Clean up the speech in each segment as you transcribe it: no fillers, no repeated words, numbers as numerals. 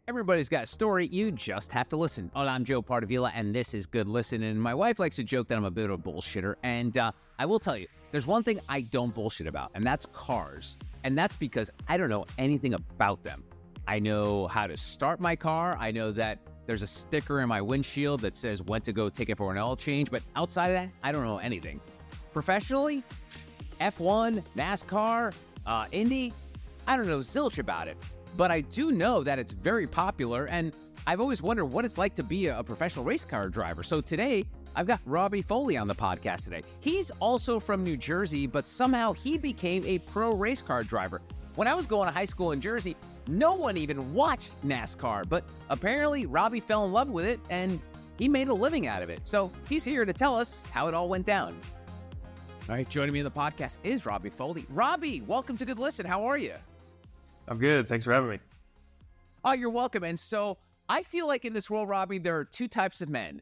Everybody's got a story, you just have to listen. Oh, I'm Joe Pardavila, and this is Good Listening. And my wife likes to joke that I'm a bit of a bullshitter, and I will tell you, there's one thing I don't bullshit about, and that's cars. And that's because I don't know anything about them. I know how to start my car. I know that there's a sticker in my windshield that says when to go take it for an oil change, but outside of that, I don't know anything. Professionally, F1, NASCAR, Indy, I don't know zilch about it. But I do know that it's very popular, and I've always wondered what it's like to be a professional race car driver. So today, I've got Robby Foley on the podcast today. He's also from New Jersey, but somehow he became a pro race car driver. When I was going to high school in Jersey, no one even watched NASCAR, but apparently Robby fell in love with it, and he made a living out of it. So he's here to tell us how it all went down. All right, joining me in the podcast is Robby Foley. Robby, welcome to Good Listen. How are you? I'm good. Thanks for having me. Oh, you're welcome. And so I feel like in this world, Robby, there are two types of men,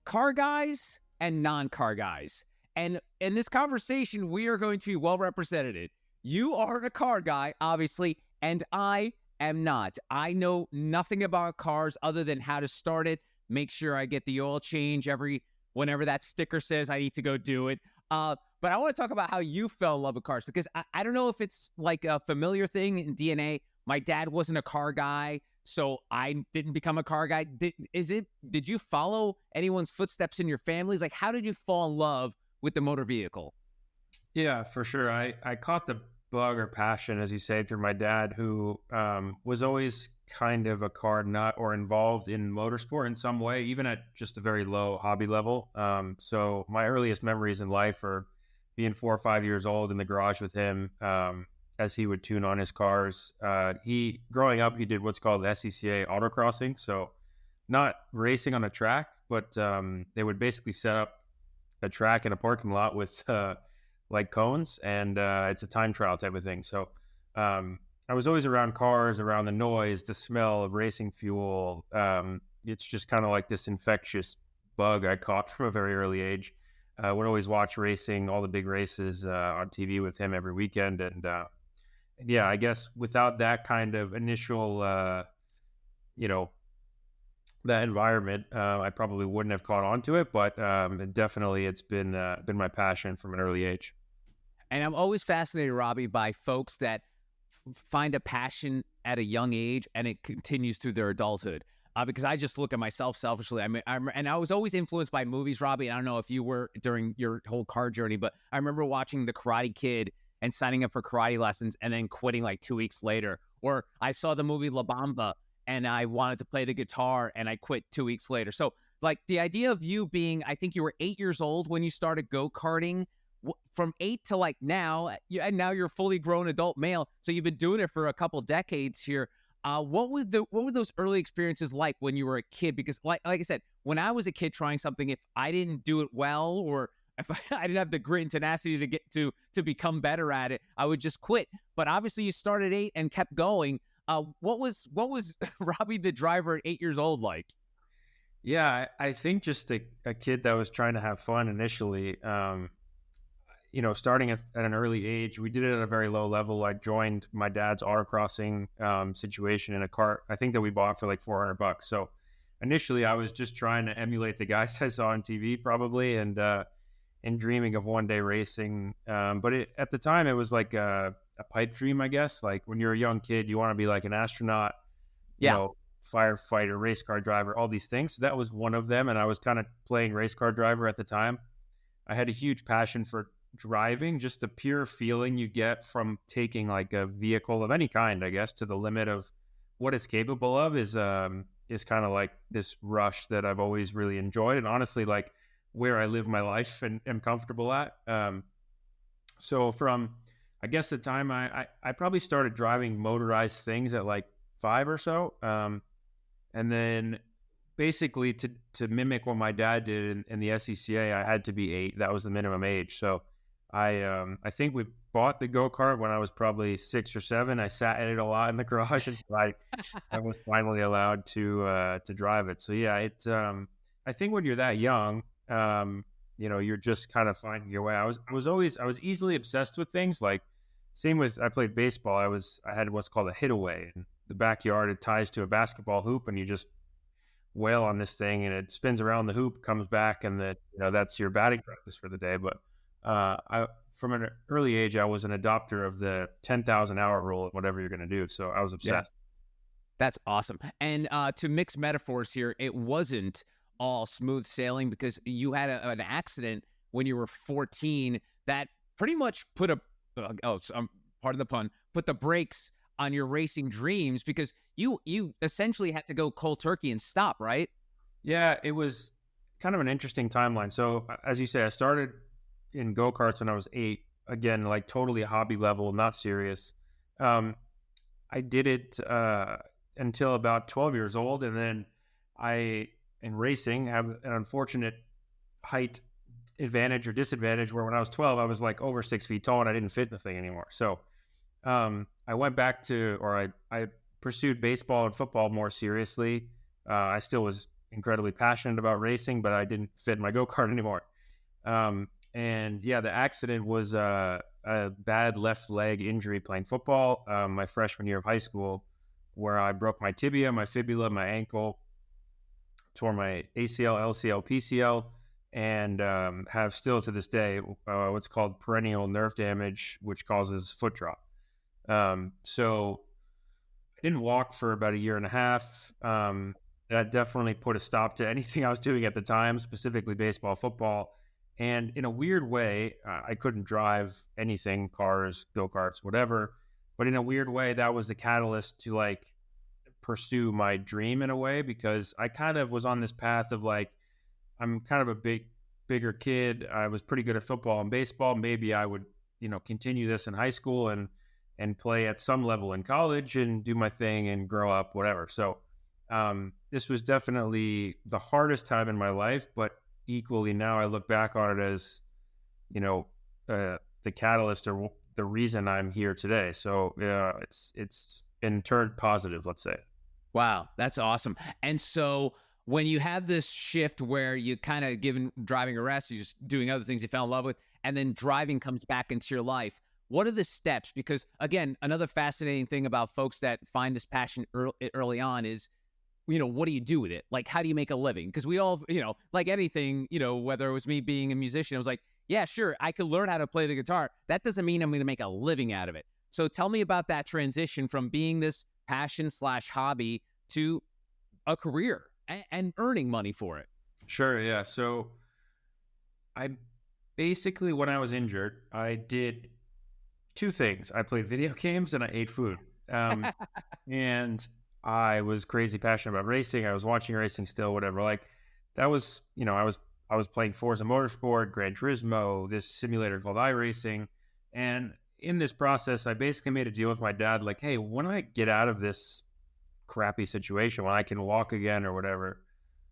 car guys and non-car guys. And in this conversation, we are going to be well represented. You are a car guy, obviously, and I am not. I know nothing about cars other than how to start it, make sure I get the oil change whenever that sticker says I need to go do it. But I want to talk about how you fell in love with cars, because I don't know if it's like a familiar thing in DNA. My dad wasn't a car guy, so I didn't become a car guy. Did you follow anyone's footsteps in your families? Like, how did you fall in love with the motor vehicle? Yeah, for sure. I caught the bug or passion, as you say, through my dad, who was always kind of a car nut or involved in motorsport in some way, even at just a very low hobby level. So my earliest memories in life are being 4 or 5 years old in the garage with him as he would tune on his cars. Growing up, he did what's called SCCA autocrossing. So not racing on a track, but they would basically set up a track in a parking lot with like cones, and it's a time trial type of thing. So I was always around cars, around the noise, the smell of racing fuel. It's just kind of like this infectious bug I caught from a very early age. Would always watch racing, all the big races on TV with him every weekend. And yeah, I guess without that kind of initial, that environment, I probably wouldn't have caught on to it. But definitely it's been my passion from an early age. And I'm always fascinated, Robby, by folks that find a passion at a young age and it continues through their adulthood. Because I just look at myself selfishly. And I was always influenced by movies, Robby. I don't know if you were during your whole car journey, but I remember watching The Karate Kid and signing up for karate lessons and then quitting like 2 weeks later. Or I saw the movie La Bamba and I wanted to play the guitar and I quit 2 weeks later. So like the idea of you being, I think you were 8 years old when you started go-karting. From 8 to like now, and now you're a fully grown adult male. So you've been doing it for a couple decades here. What were those early experiences like when you were a kid? Because like I said, when I was a kid trying something, if I didn't do it well, or if I didn't have the grit and tenacity to get to become better at it, I would just quit. But obviously you started at 8 and kept going. What was Robby the driver at 8 years old like? Yeah, I think just a kid that was trying to have fun initially. Starting at an early age, we did it at a very low level. I joined my dad's autocrossing situation in a car, I think that we bought for like $400. So initially I was just trying to emulate the guys I saw on TV probably, and dreaming of one day racing. But at the time it was like a pipe dream, I guess. Like when you're a young kid, you want to be like an astronaut, firefighter, race car driver, all these things. So that was one of them. And I was kind of playing race car driver at the time. I had a huge passion for driving, just the pure feeling you get from taking like a vehicle of any kind, I guess, to the limit of what it's capable of is kind of like this rush that I've always really enjoyed, and honestly like where I live my life and am comfortable at. So from, I guess, the time I probably started driving motorized things at like 5 or so, and then basically to mimic what my dad did in the SCCA, I had to be 8. That was the minimum age. So I think we bought the go-kart when I was probably 6 or 7. I sat in it a lot in the garage until I was finally allowed to drive it. So yeah, I think when you're that young, you're just kind of finding your way. I was easily obsessed with things. Like same with, I played baseball. I had what's called a hit away. And the backyard. It ties to a basketball hoop, and you just wail on this thing, and it spins around the hoop, comes back, and that's your batting practice for the day. But I from an early age, I was an adopter of the 10,000 hour rule, whatever you're going to do. So I was Yeah. obsessed. That's awesome. And to mix metaphors here, it wasn't all smooth sailing because you had an accident when you were 14 that pretty much put pardon the pun, put the brakes on your racing dreams because you essentially had to go cold turkey and stop, right? Yeah, it was kind of an interesting timeline. So, as you say, I started in go karts when I was 8. Again, like totally hobby level, not serious. Um, I did it until about 12 years old, and then I, in racing, have an unfortunate height advantage or disadvantage where when I was 12, I was like over 6 feet tall and I didn't fit in the thing anymore. So I went back to, or I pursued baseball and football more seriously. I still was incredibly passionate about racing, but I didn't fit in my go kart anymore. And yeah, the accident was a bad left leg injury playing football my freshman year of high school, where I broke my tibia, my fibula, my ankle, tore my ACL, LCL, PCL, and have still to this day what's called perennial nerve damage, which causes foot drop. So I didn't walk for about a year and a half. That definitely put a stop to anything I was doing at the time, specifically baseball, football. And in a weird way, I couldn't drive anything, cars, go-karts, whatever. But in a weird way, that was the catalyst to like pursue my dream in a way, because I kind of was on this path of like, I'm kind of a bigger kid. I was pretty good at football and baseball. Maybe I would, continue this in high school and play at some level in college and do my thing and grow up, whatever. So this was definitely the hardest time in my life, but equally now I look back on it as, the catalyst or the reason I'm here today. So it's been turned positive, let's say. Wow, that's awesome. And so when you have this shift where you kind of given driving a rest, you're just doing other things you fell in love with, and then driving comes back into your life, what are the steps? Because again, another fascinating thing about folks that find this passion early on is, what do you do with it? Like, how do you make a living? Because we all, like anything, whether it was me being a musician, I was like, yeah, sure, I could learn how to play the guitar. That doesn't mean I'm going to make a living out of it. So tell me about that transition from being this passion/hobby to a career and earning money for it. Sure. Yeah. So I basically, when I was injured, I did two things. I played video games and I ate food. And I was crazy passionate about racing. I was watching racing still, whatever. Like that was, I was playing Forza Motorsport, Gran Turismo, this simulator called iRacing. And in this process, I basically made a deal with my dad, like, hey, when I get out of this crappy situation, when I can walk again or whatever,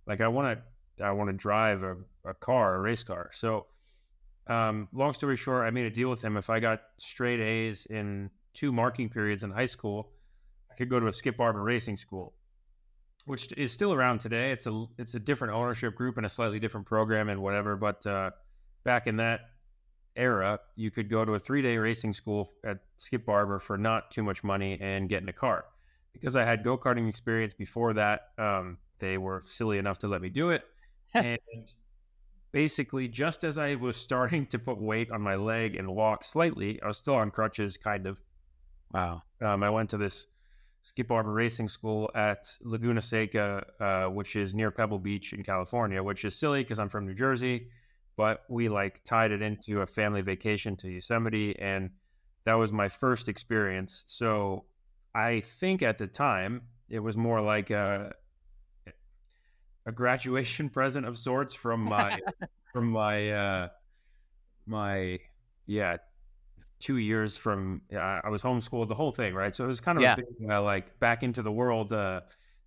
like I want to drive a car, a race car. So long story short, I made a deal with him. If I got straight A's in 2 marking periods in high school, I could go to a Skip Barber racing school, which is still around today. It's a different ownership group and a slightly different program and whatever. But back in that era, you could go to a 3-day racing school at Skip Barber for not too much money and get in a car. Because I had go-karting experience before that, they were silly enough to let me do it. And basically, just as I was starting to put weight on my leg and walk slightly, I was still on crutches, kind of. Wow. I went to this Skip Barber Racing School at Laguna Seca, which is near Pebble Beach in California, which is silly because I'm from New Jersey, but we like tied it into a family vacation to Yosemite, and that was my first experience. So I think at the time it was more like a graduation present of sorts from my 2 years from I was homeschooled, the whole thing, right? So it was kind of a big like back into the world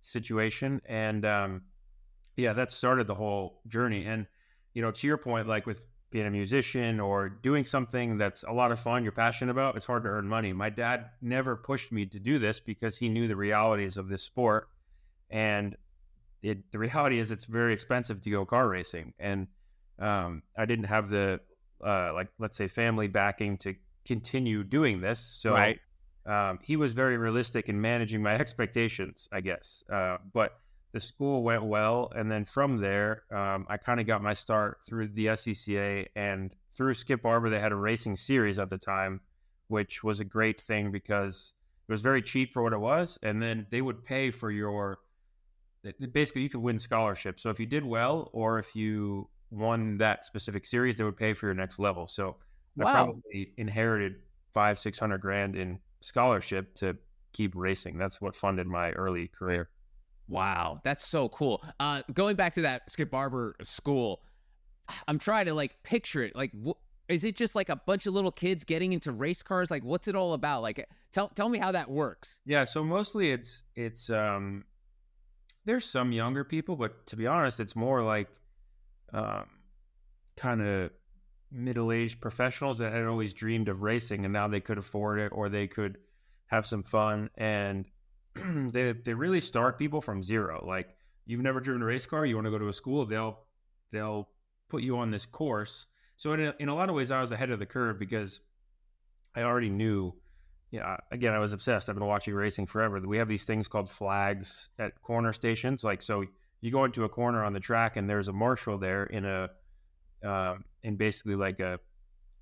situation, and that started the whole journey. And to your point, like with being a musician or doing something that's a lot of fun, you're passionate about, it's hard to earn money. My dad never pushed me to do this because he knew the realities of this sport, and the reality is it's very expensive to go car racing, and I didn't have the let's say family backing to continue doing this. So Right. he was very realistic in managing my expectations, I guess. But the school went well, and then from there, I kind of got my start through the SCCA and through Skip Barber. They had a racing series at the time, which was a great thing because it was very cheap for what it was, and then they would pay for your. Basically, you could win scholarships. So if you did well, or if you won that specific series, they would pay for your next level. So I Wow. probably inherited 500-600 grand in scholarship to keep racing. That's what funded my early career. Wow, that's so cool. Going back to that Skip Barber school, I'm trying to like picture it. Like, is it just like a bunch of little kids getting into race cars? Like, what's it all about? Like, tell me how that works. Yeah, so mostly it's there's some younger people, but to be honest, it's more like um, kind of middle-aged professionals that had always dreamed of racing and now they could afford it or they could have some fun. And they really start people from zero. Like, you've never driven a race car, you want to go to a school, they'll put you on this course. So in a lot of ways I was ahead of the curve because I already knew. Yeah, again, I was obsessed. I've been watching racing forever. We have these things called flags at corner stations. Like, so you go into a corner on the track and there's a marshal there in basically like a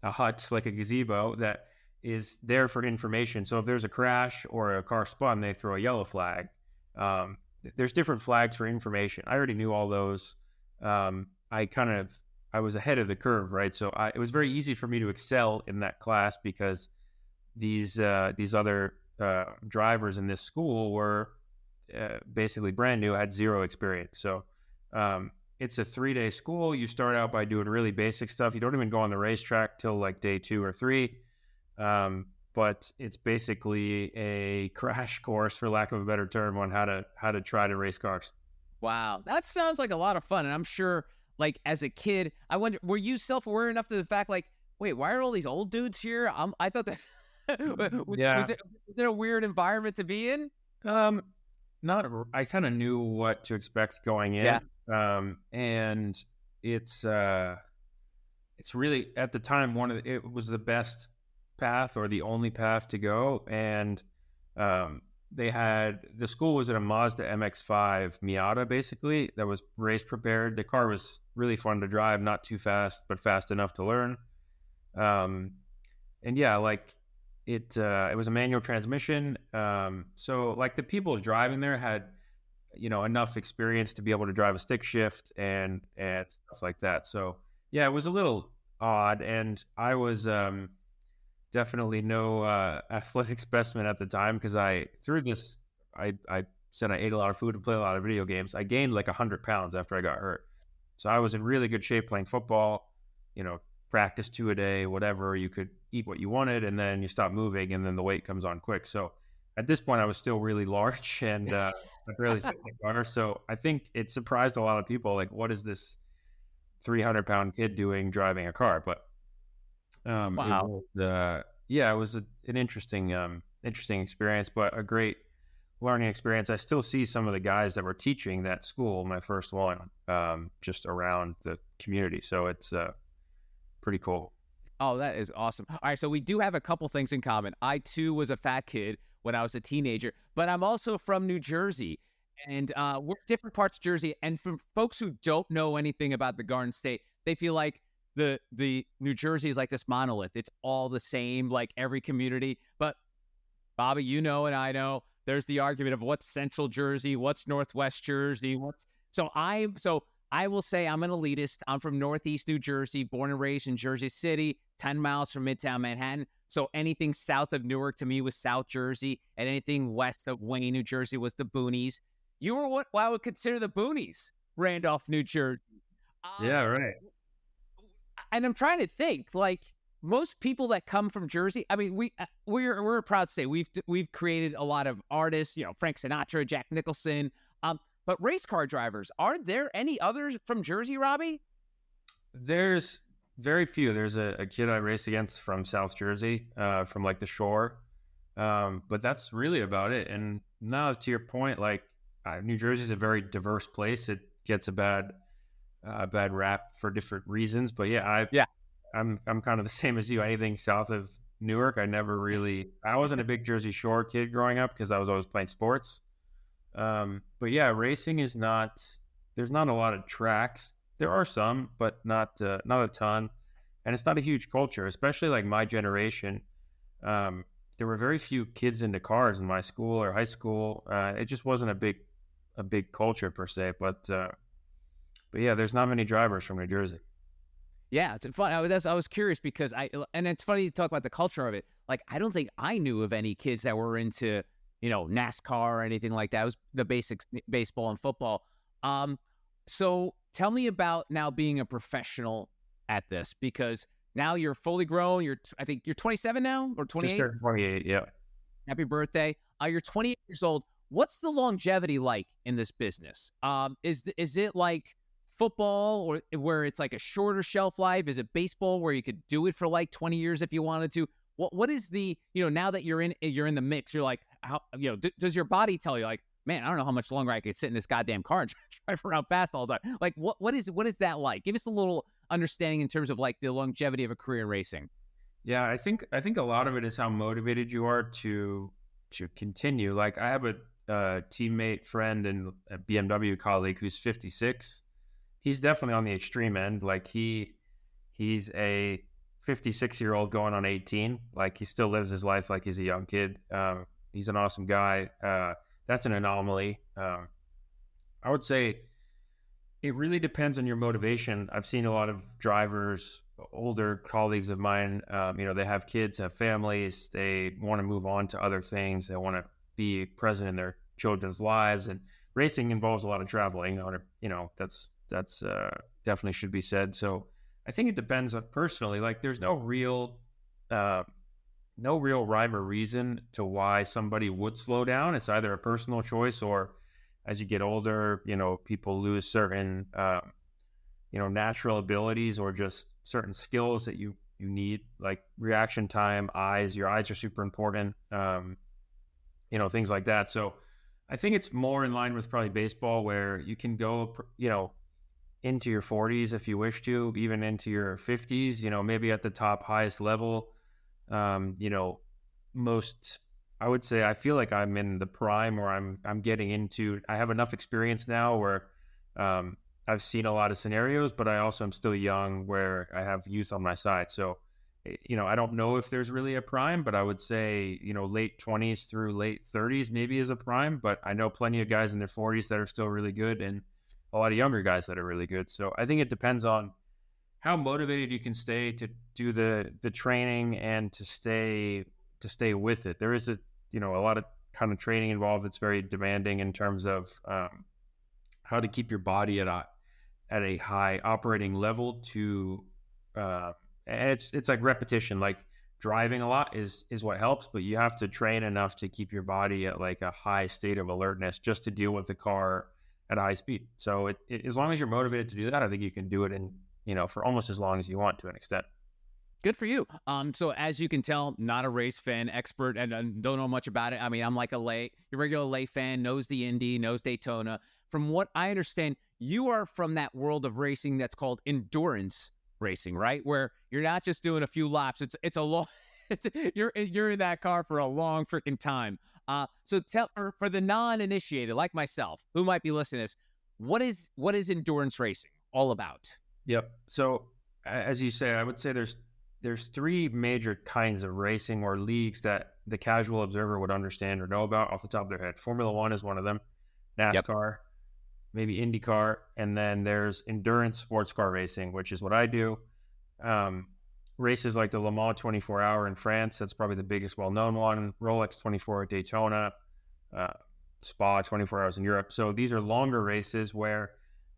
hut, like a gazebo that is there for information. So if there's a crash or a car spun, they throw a yellow flag. Um, there's different flags for information. I already knew all those. I I was ahead of the curve, right? So it was very easy for me to excel in that class because these other drivers in this school were basically brand new, had zero experience. So it's a 3-day school. You start out by doing really basic stuff. You don't even go on the racetrack till like day 2 or 3. But it's basically a crash course, for lack of a better term, on how to try to race cars. Wow, that sounds like a lot of fun. And I'm sure, like as a kid, I wonder, were you self-aware enough to the fact, like, wait, why are all these old dudes here? I thought that Yeah. was it a weird environment to be in? Um, not. I kind of knew what to expect going Yeah. in. And it's it's really at the time it was the best path or the only path to go. And the school was in a Mazda MX-5 Miata, basically, that was race prepared. The car was really fun to drive, not too fast, but fast enough to learn. Um, and yeah, like it was a manual transmission. So like the people driving there had, enough experience to be able to drive a stick shift and stuff like that. So yeah, it was a little odd, and I was definitely no athletic specimen at the time because I said I ate a lot of food and played a lot of video games. I gained like 100 pounds after I got hurt, so I was in really good shape playing football. You know, practice 2 a day, whatever. You could eat what you wanted, and then you stop moving, and then the weight comes on quick. So at this point, I was still really large, and I barely fit in the car. So I think it surprised a lot of people. Like, what is this 300-pound kid doing driving a car? But it Wow. was yeah, it was an interesting experience, but a great learning experience. I still see some of the guys that were teaching that school, my first one, just around the community. So it's pretty cool. Oh, that is awesome. All right, so we do have a couple things in common. I too was a fat kid when I was a teenager, but I'm also from New Jersey, and we're different parts of Jersey. And for folks who don't know anything about the Garden State, they feel like the New Jersey is like this monolith. It's all the same, like every community. But Bobby, you know, and I know there's the argument of what's Central Jersey, what's Northwest Jersey, what's so I will say I'm an elitist. I'm from Northeast New Jersey, born and raised in Jersey City, 10 miles from Midtown Manhattan. So anything south of Newark to me was South Jersey, and anything west of Wayne, New Jersey was the boonies. You were what I would consider the boonies, Randolph, New Jersey. Uh, Yeah, right. and I'm trying to think, like most people that come from Jersey. I mean, we're a proud state. We've created a lot of artists, you know, Frank Sinatra, Jack Nicholson. But race car drivers, are there any others from Jersey, Robby? There's very few. There's a kid I race against from South Jersey, from like the shore. But that's really about it. And now to your point, like New Jersey is a very diverse place. It gets a bad rap for different reasons. But yeah, Yeah. I'm kind of the same as you. Anything south of Newark. I wasn't a big Jersey Shore kid growing up because I was always playing sports. But yeah, racing is not, there's not a lot of tracks. There are some, but not a ton. And it's not a huge culture, especially like my generation. There were very few kids into cars in my school or high school. It just wasn't a big culture per se. But yeah, there's not many drivers from New Jersey. Yeah, it's fun. I was curious because and it's funny you talk about the culture of it. Like, I don't think I knew of any kids that were into, NASCAR or anything like that. It was the basics, baseball and football. So tell me about now being a professional at this, because now you're fully grown. I think you're 27 now, or Just 28. turned 28. Yeah. Happy birthday. You're 28 years old. What's the longevity like in this business? Is it like football, or where it's like a shorter shelf life? Is it baseball where you could do it for like 20 years if you wanted to? What is the, now that you're in the mix, you're like, how, does your body tell you like, man, I don't know how much longer I could sit in this goddamn car and drive around fast all the time? Like, what is that like? Give us a little understanding in terms of like the longevity of a career in racing. Yeah, I think a lot of it is how motivated you are to continue. Like I have a teammate, friend, and a BMW colleague who's 56. He's definitely on the extreme end. Like he's a 56-year-old going on 18. Like he still lives his life like he's a young kid. He's an awesome guy. That's an anomaly. I would say it really depends on your motivation. I've seen a lot of drivers, older colleagues of mine, they have kids, have families, they want to move on to other things. They want to be present in their children's lives, and racing involves a lot of traveling. That's definitely should be said. So I think it depends on personally. Like there's uh, no real rhyme or reason to why somebody would slow down. It's either a personal choice, or as you get older, people lose certain, natural abilities, or just certain skills that you need, like reaction time, your eyes are super important, things like that. So I think it's more in line with probably baseball, where you can go, into your 40s if you wish to, even into your 50s, maybe at the top highest level. Most, I would say, I feel like I'm in the prime, or I'm getting into, I have enough experience now where I've seen a lot of scenarios, but I also am still young, where I have youth on my side. So, I don't know if there's really a prime, but I would say, late 20s through late 30s maybe is a prime, but I know plenty of guys in their 40s that are still really good, and a lot of younger guys that are really good. So I think it depends on how motivated you can stay to do the training, and to stay with it. There is a lot of kind of training involved that's very demanding in terms of how to keep your body at a high operating level to and it's like repetition. Like driving a lot is what helps, but you have to train enough to keep your body at like a high state of alertness just to deal with the car at a high speed. So as long as you're motivated to do that, I think you can do it in for almost as long as you want, to an extent. Good for you. So as you can tell, not a race fan expert, and don't know much about it. I mean, I'm like your regular lay fan, knows the Indy, knows Daytona. From what I understand, you are from that world of racing that's called endurance racing, right? Where you're not just doing a few laps. It's a long. You're in that car for a long freaking time. So tell, for the non-initiated like myself who might be listening to this, what is endurance racing all about? Yep. So as you say, I would say there's three major kinds of racing or leagues that the casual observer would understand or know about off the top of their head. Formula One is one of them, NASCAR, maybe IndyCar, and then there's endurance sports car racing, which is what I do. Races like the Le Mans 24 hour in France, that's probably the biggest well-known one, Rolex 24 at Daytona, Spa 24 hours in Europe. So these are longer races where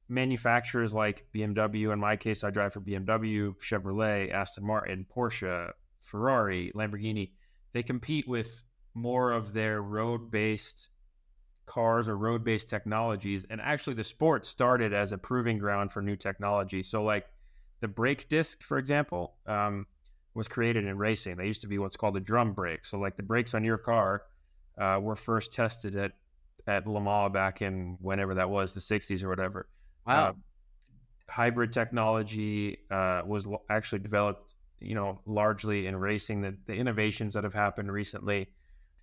manufacturers like BMW, in my case, I drive for BMW, Chevrolet, Aston Martin, Porsche, Ferrari, Lamborghini, they compete with more of their road-based cars or road-based technologies. And actually the sport started as a proving ground for new technology. So like the brake disc, for example, was created in racing. They used to be what's called a drum brake. So like the brakes on your car were first tested at Le Mans back in whenever that was, the 60s or whatever. Wow. Hybrid technology was actually developed, largely in racing, the innovations that have happened recently.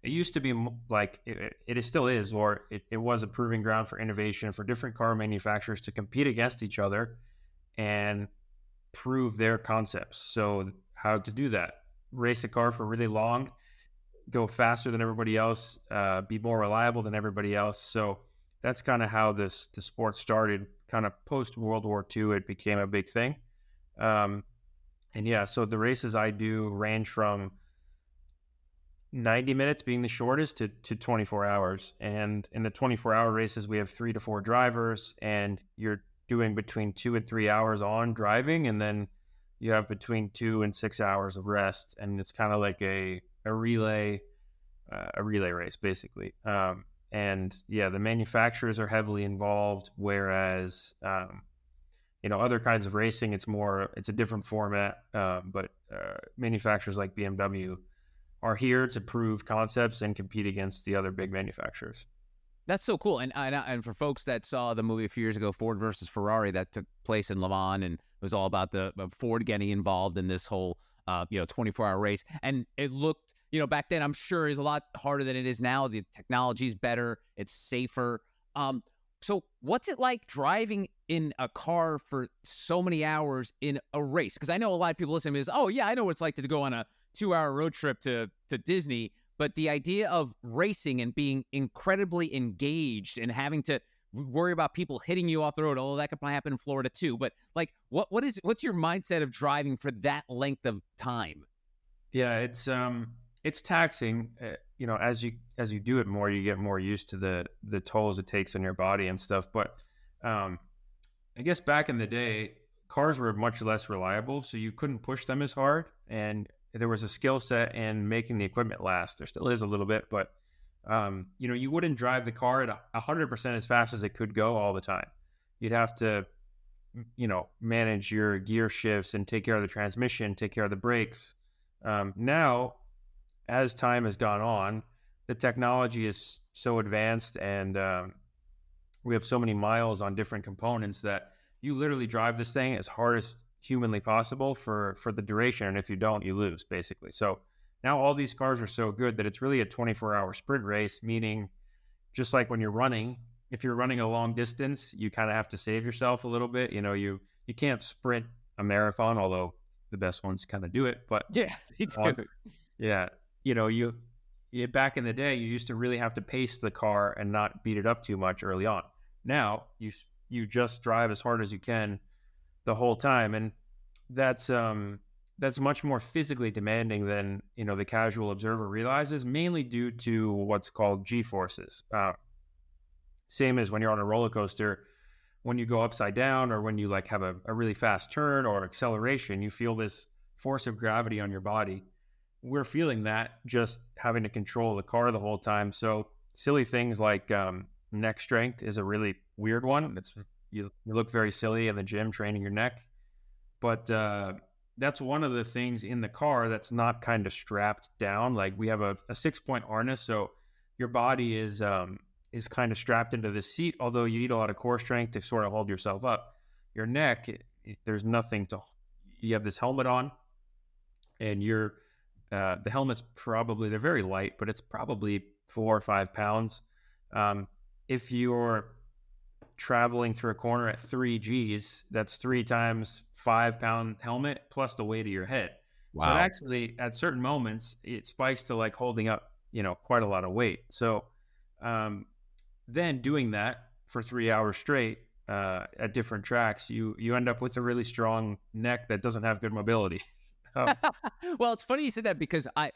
It used to be like it is still is, or it was a proving ground for innovation for different car manufacturers to compete against each other and prove their concepts. So how to do that? Race a car for really long, go faster than everybody else, be more reliable than everybody else. So that's kind of how the sport started. Kind of post World War II, it became a big thing. Um, and yeah, so the races I do range from 90 minutes being the shortest to 24 hours. And in the 24-hour races, we have 3 to 4 drivers, and you're doing between 2 and 3 hours on driving, and then you have between 2 and 6 hours of rest. And it's kind of like a relay race, basically. And yeah, the manufacturers are heavily involved, whereas other kinds of racing, it's a different format. But manufacturers like BMW are here to prove concepts and compete against the other big manufacturers. That's so cool. And for folks that saw the movie a few years ago, Ford versus Ferrari, that took place in Le Mans, and it was all about the Ford getting involved in this whole 24-hour race. And it looked, back then, I'm sure is a lot harder than it is now. The technology is better, it's safer. So what's it like driving in a car for so many hours in a race? Because I know a lot of people listening to this, oh yeah, I know what it's like to go on a 2-hour road trip to Disney. But the idea of racing and being incredibly engaged and having to worry about people hitting you off the road, although that could probably happen in Florida too. But like, what's your mindset of driving for that length of time? Yeah, it's taxing. As you do it more, you get more used to the tolls it takes on your body and stuff. But I guess back in the day, cars were much less reliable, so you couldn't push them as hard, and there was a skill set in making the equipment last. There still is a little bit, but you wouldn't drive the car at 100% as fast as it could go all the time. You'd have to, manage your gear shifts and take care of the transmission, take care of the brakes. Now, as time has gone on, the technology is so advanced, and we have so many miles on different components that you literally drive this thing as hard as humanly possible for the duration, and if you don't, you lose, basically. So now all these cars are so good that it's really a 24-hour sprint race, meaning just like when you're running, if you're running a long distance, you kind of have to save yourself a little bit. You can't sprint a marathon, although the best ones kind of do it. But Yeah, me too. Yeah, you back in the day, you used to really have to pace the car and not beat it up too much early on. Now you just drive as hard as you can the whole time, and that's much more physically demanding than the casual observer realizes, mainly due to what's called G forces. Same as when you're on a roller coaster, when you go upside down, or when you like have a really fast turn or acceleration, you feel this force of gravity on your body. We're feeling that just having to control the car the whole time. So silly things like neck strength is a really weird one. You look very silly in the gym training your neck, but that's one of the things in the car that's not kind of strapped down. Like we have a 6-point harness, so your body is kind of strapped into the seat, although you need a lot of core strength to sort of hold yourself up. Your neck, there's nothing you have this helmet on, and the helmet's they're very light, but it's probably 4 or 5 pounds. If you're traveling through a corner at 3 Gs, that's 3 times 5-pound helmet plus the weight of your head. Wow. So it actually, at certain moments, it spikes to like holding up, quite a lot of weight. So then doing that for 3 hours straight at different tracks, you end up with a really strong neck that doesn't have good mobility. Well, it's funny you said that, because I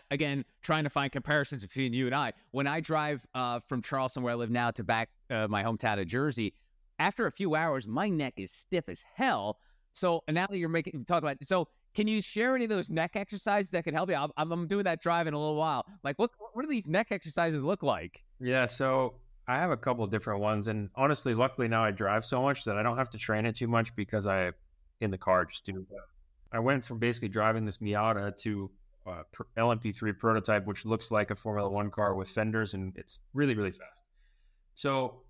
again, trying to find comparisons between you and I. When I drive from Charleston, where I live now, to back my hometown of Jersey, after a few hours, my neck is stiff as hell. So now that you're talking about, so can you share any of those neck exercises that can help you? I'm doing that drive in a little while. Like, what do these neck exercises look like? Yeah, so I have a couple of different ones, and honestly, luckily now I drive so much that I don't have to train it too much, because in the car just do that. I went from basically driving this Miata to LMP3 prototype, which looks like a Formula One car with fenders, and it's really, really fast. So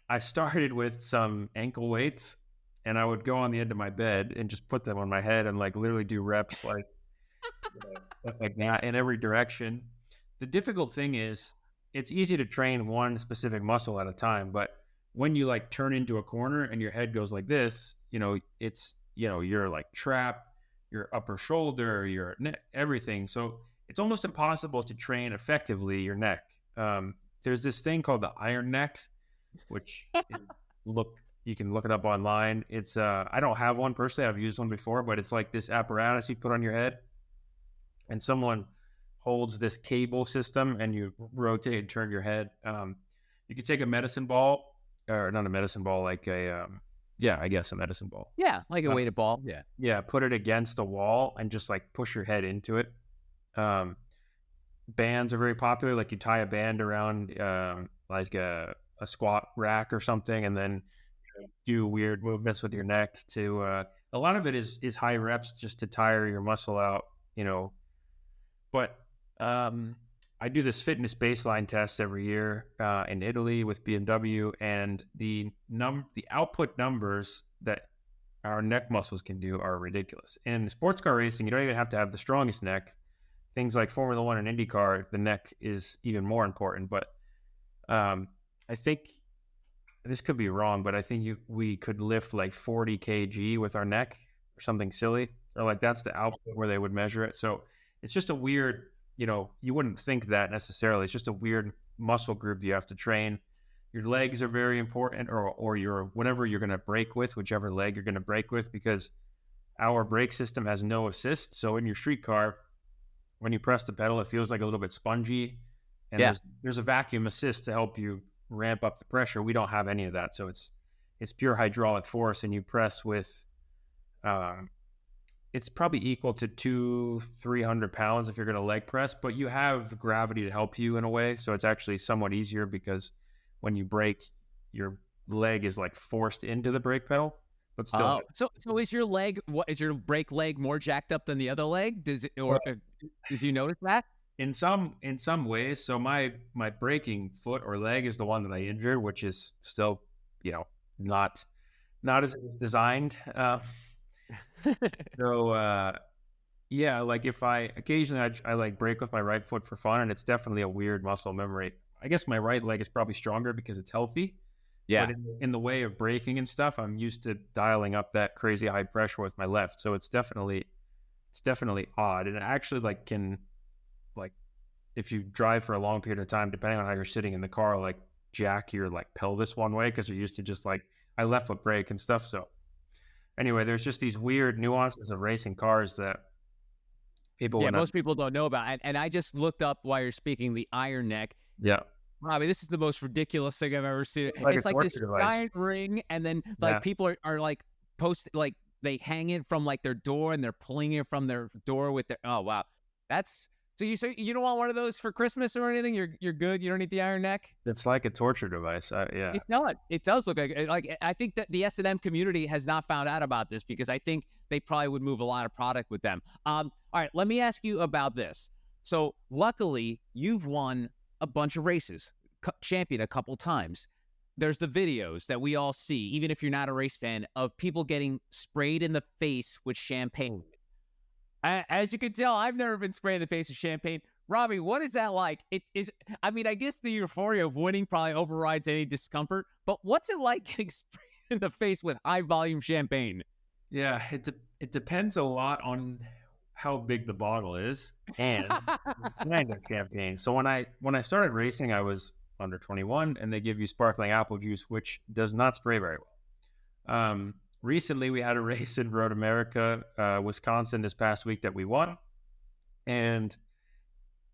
I started with some ankle weights, and I would go on the end of my bed and just put them on my head and like literally do reps like stuff like that in every direction. The difficult thing is it's easy to train one specific muscle at a time, but when you like turn into a corner and your head goes like this, it's you're like trap, your upper shoulder, your neck, everything. So it's almost impossible to train effectively your neck. There's this thing called the iron neck, which is, you can look it up online. It's I don't have one personally. I've used one before, but it's like this apparatus you put on your head, and someone holds this cable system, and you rotate and turn your head. You could take a medicine ball, or not a medicine ball, like a yeah, I guess a medicine ball. Yeah, like a weighted ball. Yeah. Yeah, put it against the wall and just like push your head into it. Bands are very popular. Like you tie a band around like a squat rack or something, and then do weird movements with your neck. To a lot of it is high reps just to tire your muscle out, But I do this fitness baseline test every year in Italy with BMW, and the output numbers that our neck muscles can do are ridiculous. In sports car racing, you don't even have to have the strongest neck. Things like Formula One and IndyCar, the neck is even more important. But I think this could be wrong, but I think we could lift like 40 kg with our neck or something silly, or like that's the output where they would measure it. So it's just a weird, you wouldn't think that necessarily. It's just a weird muscle group you have to train. Your legs are very important, or your whatever you're going to brake with, whichever leg you're going to brake with, because our brake system has no assist. So in your street car, when you press the pedal, it feels like a little bit spongy, and there's a vacuum assist to help you ramp up the pressure. We don't have any of that, so it's pure hydraulic force, and you press with it's probably equal to 200-300 pounds if you're going to leg press, but you have gravity to help you in a way, so it's actually somewhat easier, because when you brake, your leg is like forced into the brake pedal. But still, so is your brake leg more jacked up than the other leg? Did you notice that? In some ways. So my braking foot or leg is the one that I injured, which is still, not as it was designed. Yeah, like if I occasionally I like brake with my right foot for fun, and it's definitely a weird muscle memory. I guess my right leg is probably stronger because it's healthy. Yeah. But in the way of braking and stuff, I'm used to dialing up that crazy high pressure with my left. So it's definitely odd. And it actually can if you drive for a long period of time, depending on how you're sitting in the car, like jack your like pelvis one way, because you're used to just like I left foot brake and stuff. So anyway, there's just these weird nuances of racing cars that most people don't know about. And I just looked up while you're speaking the iron neck. Yeah. Robbie, this is the most ridiculous thing I've ever seen. It's like this giant ring, and then people are like like they hang it from like their door, and they're pulling it from their door with their. Oh wow, so you don't want one of those for Christmas or anything? You're good. You don't need the iron neck. It's like a torture device. Yeah, it does look like. I think that the S&M community has not found out about this, because I think they probably would move a lot of product with them. All right, let me ask you about this. So luckily, you've won a bunch of races, champion a couple times. There's the videos that we all see, even if you're not a race fan, of people getting sprayed in the face with champagne. As you can tell, I've never been sprayed in the face with champagne. Robbie, what is that like? I guess the euphoria of winning probably overrides any discomfort, but what's it like getting sprayed in the face with high volume champagne? Yeah, it depends a lot on how big the bottle is and the kind of champagne. So when I started racing, I was under 21, and they give you sparkling apple juice, which does not spray very well. Recently, we had a race in Road America, Wisconsin, this past week that we won, and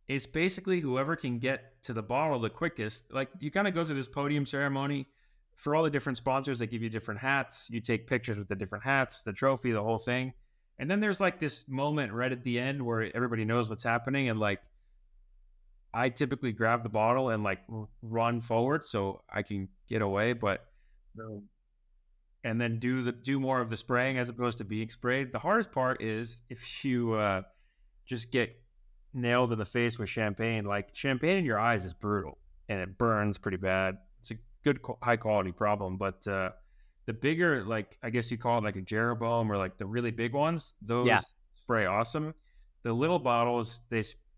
it's basically whoever can get to the bottle the quickest. Like, you kind of go through this podium ceremony for all the different sponsors. They give you different hats. You take pictures with the different hats, the trophy, the whole thing. And then there's like this moment right at the end where everybody knows what's happening. And like, I typically grab the bottle and like run forward so I can get away, and then do more of the spraying as opposed to being sprayed. The hardest part is if you just get nailed in the face with champagne. Like, champagne in your eyes is brutal, and it burns pretty bad. It's a good high quality problem, but the The bigger, like I guess you call it like a Jeroboam or like the really big ones, Yeah. those spray awesome. The little bottles,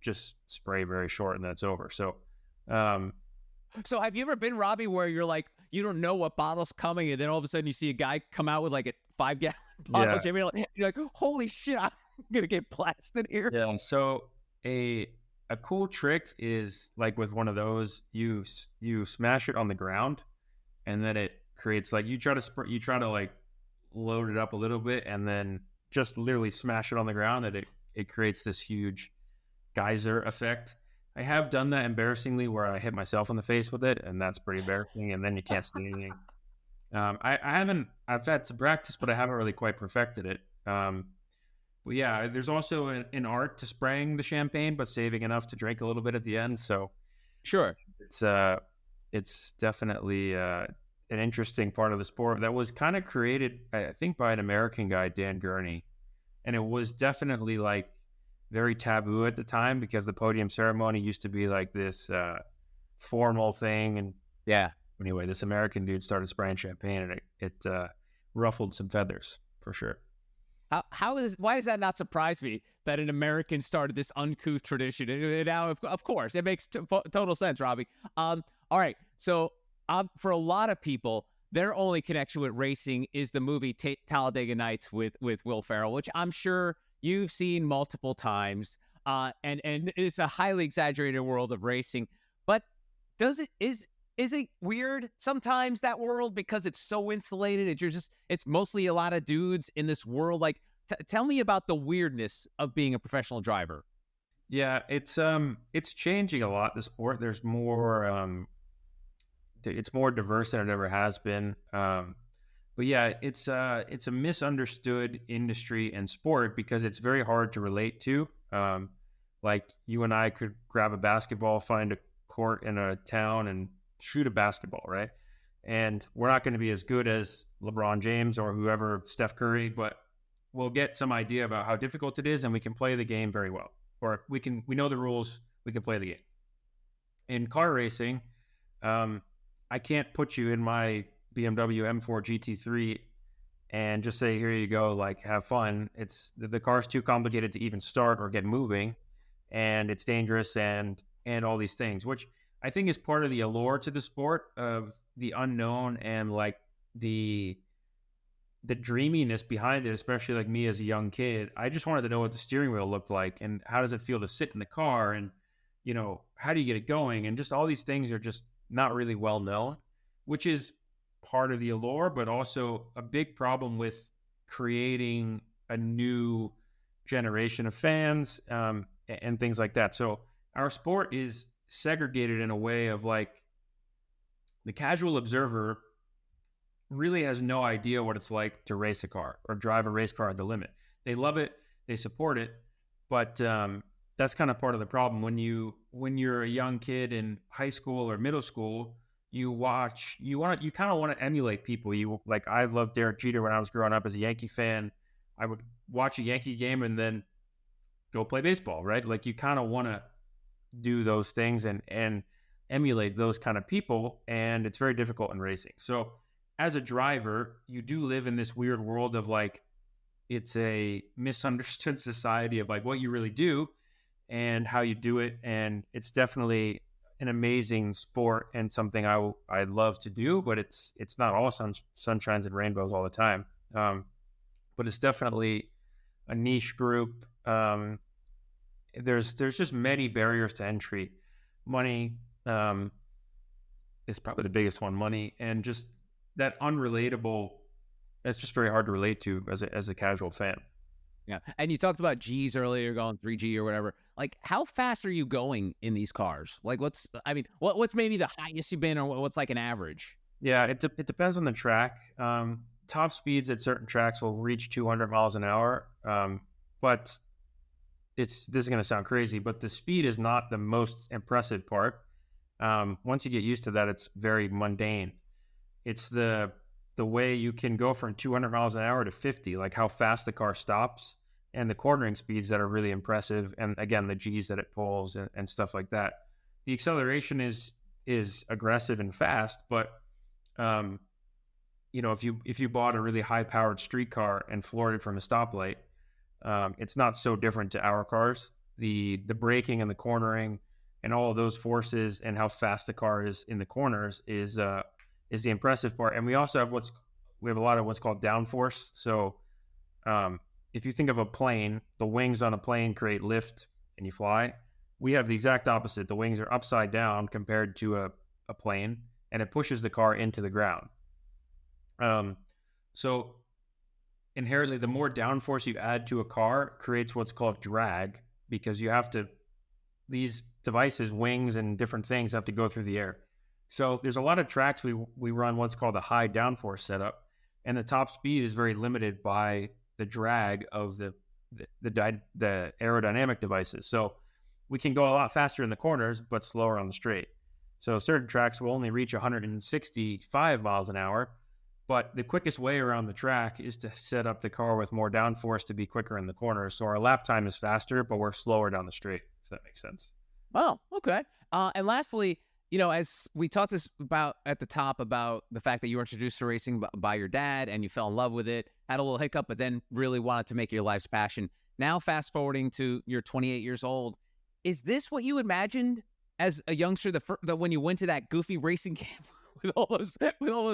just spray very short and that's over. So, um, So have you ever been, Robbie, where you're like, you don't know what bottle's coming, and then all of a sudden you see a guy come out with like a 5 gallon bottle, yeah, Jimmy, you're like, holy shit, I'm gonna get blasted here. yeah. So a a cool trick is like with one of those, you smash it on the ground, and then it creates like you try to like load it up a little bit, and then just literally smash it on the ground, and it creates this huge geyser effect. I have done that embarrassingly where I hit myself in the face with it, and that's pretty embarrassing. And then you can't see anything. I haven't. I've had some practice, but I haven't really quite perfected it. But yeah, there's also an art to spraying the champagne, but saving enough to drink a little bit at the end. So Sure. it's it's definitely an interesting part of the sport that was kind of created, I think, by an American guy, Dan Gurney, and it was definitely like very taboo at the time because the podium ceremony used to be like this formal thing. And Yeah. anyway, this American dude started spraying champagne, and it ruffled some feathers for sure. Why does that not surprise me that an American started this uncouth tradition? And now, of course, it makes total sense, Robbie. All right. So, for a lot of people, their only connection with racing is the movie Talladega Nights with Will Ferrell, which I'm sure you've seen multiple times. And it's a highly exaggerated world of racing. But is it weird sometimes, that world, because it's so insulated? It's mostly a lot of dudes in this world. Like, tell me about the weirdness of being a professional driver. Yeah, it's changing a lot. The sport, there's more it's more diverse than it ever has been. But yeah, it's a misunderstood industry and sport because it's very hard to relate to. Like you and I could grab a basketball, find a court in a town, and shoot a basketball, right? And we're not going to be as good as LeBron James or whoever, Steph Curry, but we'll get some idea about how difficult it is, and we can play the game very well, or we know the rules, we can play the game. In car racing, I can't put you in my BMW M4 GT3 and just say, here you go, like have fun. It's the car's too complicated to even start or get moving, and it's dangerous and all these things, which I think is part of the allure to the sport of the unknown and like the dreaminess behind it, especially like me as a young kid. I just wanted to know what the steering wheel looked like and how does it feel to sit in the car, and how do you get it going, and just all these things are just not really well known, which is part of the allure, but also a big problem with creating a new generation of fans, and things like that. So our sport is segregated in a way of like the casual observer really has no idea what it's like to race a car or drive a race car at the limit. They love it, they support it, but that's kind of part of the problem. When you're a young kid in high school or middle school, you kind of want to emulate people. I loved Derek Jeter when I was growing up as a Yankee fan. I would watch a Yankee game and then go play baseball, right? Like you kind of want to do those things and emulate those kind of people, and it's very difficult in racing. So as a driver, you do live in this weird world of like, it's a misunderstood society of like what you really do and how you do it. And it's definitely an amazing sport and something I'd love to do, but it's not all sunshines and rainbows all the time. But it's definitely a niche group. There's just many barriers to entry. Money is probably the biggest one. Money and just that unrelatable. It's just very hard to relate to as a casual fan. Yeah. And you talked about G's earlier, going 3G or whatever. Like, how fast are you going in these cars? Like, what's maybe the highest you've been, or what's like an average? Yeah, it depends on the track. Top speeds at certain tracks will reach 200 miles an hour. But this is going to sound crazy, but the speed is not the most impressive part. Once you get used to that, it's very mundane. It's the way you can go from 200 miles an hour to 50, like how fast the car stops, and the cornering speeds that are really impressive. And again, the G's that it pulls and stuff like that. The acceleration is aggressive and fast, but if you bought a really high powered street car and floored it from a stoplight, it's not so different to our cars. The braking and the cornering and all of those forces and how fast the car is in the corners is the impressive part. And we also have a lot of what's called downforce. So if you think of a plane, the wings on a plane create lift and you fly. We have the exact opposite. The wings are upside down compared to a plane, and it pushes the car into the ground. So inherently, the more downforce you add to a car creates what's called drag, because these devices, wings and different things, have to go through the air. So there's a lot of tracks we run what's called a high downforce setup, and the top speed is very limited by the drag of the aerodynamic devices. So we can go a lot faster in the corners, but slower on the straight. So certain tracks will only reach 165 miles an hour, but the quickest way around the track is to set up the car with more downforce to be quicker in the corners. So our lap time is faster, but we're slower down the straight, if that makes sense. Oh, okay. And lastly, as we talked about at the top about the fact that you were introduced to racing by your dad and you fell in love with it, had a little hiccup, but then really wanted to make it your life's passion. Now, fast forwarding to you're 28 years old, is this what you imagined as a youngster when you went to that goofy racing camp with all those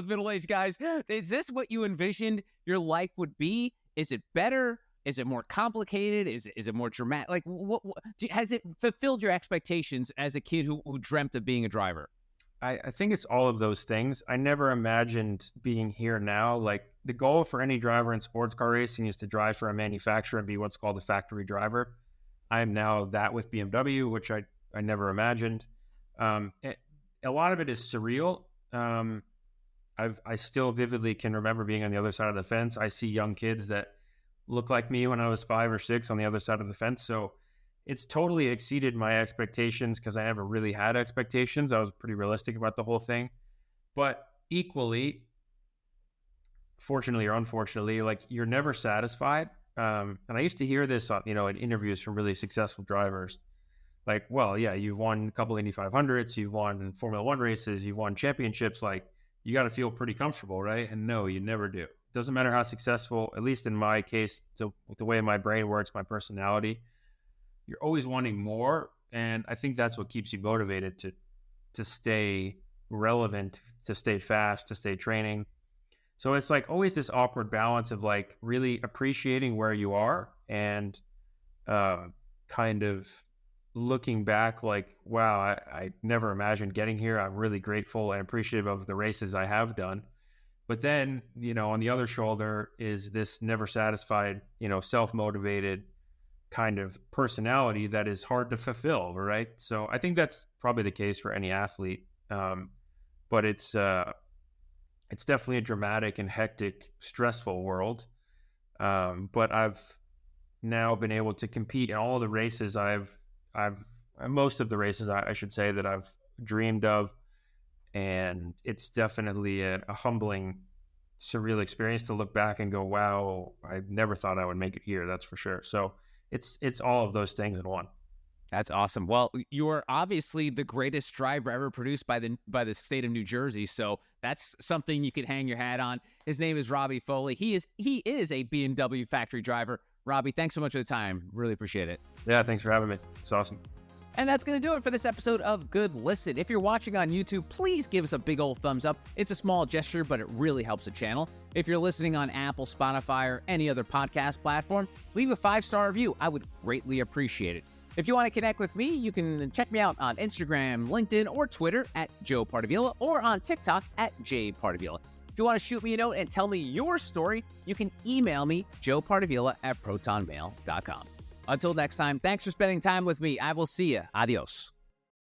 middle-aged guys? Is this what you envisioned your life would be? Is it better? Is it more complicated? Is it more dramatic? Like, what has it fulfilled your expectations as a kid who dreamt of being a driver? I think it's all of those things. I never imagined being here now. Like, the goal for any driver in sports car racing is to drive for a manufacturer and be what's called a factory driver. I am now that with BMW, which I never imagined. A lot of it is surreal. I still vividly can remember being on the other side of the fence. I see young kids that look like me when I was 5 or 6 on the other side of the fence. So it's totally exceeded my expectations, because I never really had expectations. I was pretty realistic about the whole thing. But equally, fortunately or unfortunately, like, you're never satisfied. And I used to hear this, in interviews from really successful drivers. Like, well, yeah, you've won a couple Indy 500s, you've won Formula One races, you've won championships. Like, you got to feel pretty comfortable, right? And no, you never do. Doesn't matter how successful, at least in my case, the way my brain works, my personality, you're always wanting more. And I think that's what keeps you motivated to stay relevant, to stay fast, to stay training. So it's like always this awkward balance of like really appreciating where you are and kind of looking back like, wow, I never imagined getting here. I'm really grateful and appreciative of the races I have done. But then, on the other shoulder is this never satisfied, self-motivated kind of personality that is hard to fulfill, right? So I think that's probably the case for any athlete. But it's definitely a dramatic and hectic, stressful world. But I've now been able to compete in all the races most of the races I should say that I've dreamed of. And it's definitely a humbling, surreal experience to look back and go, wow, I never thought I would make it here. That's for sure. So it's all of those things in one. That's awesome. Well, you are obviously the greatest driver ever produced by the state of New Jersey. So that's something you could hang your hat on. His name is Robby Foley. He is a BMW factory driver. Robby, thanks so much for the time. Really appreciate it. Yeah, thanks for having me. It's awesome. And that's going to do it for this episode of Good Listen. If you're watching on YouTube, please give us a big old thumbs up. It's a small gesture, but it really helps the channel. If you're listening on Apple, Spotify, or any other podcast platform, leave a 5-star review. I would greatly appreciate it. If you want to connect with me, you can check me out on Instagram, LinkedIn, or Twitter at Joe Pardavila, or on TikTok at J Pardavila. If you want to shoot me a note and tell me your story, you can email me, joepardavila@protonmail.com. Until next time, thanks for spending time with me. I will see you. Adios.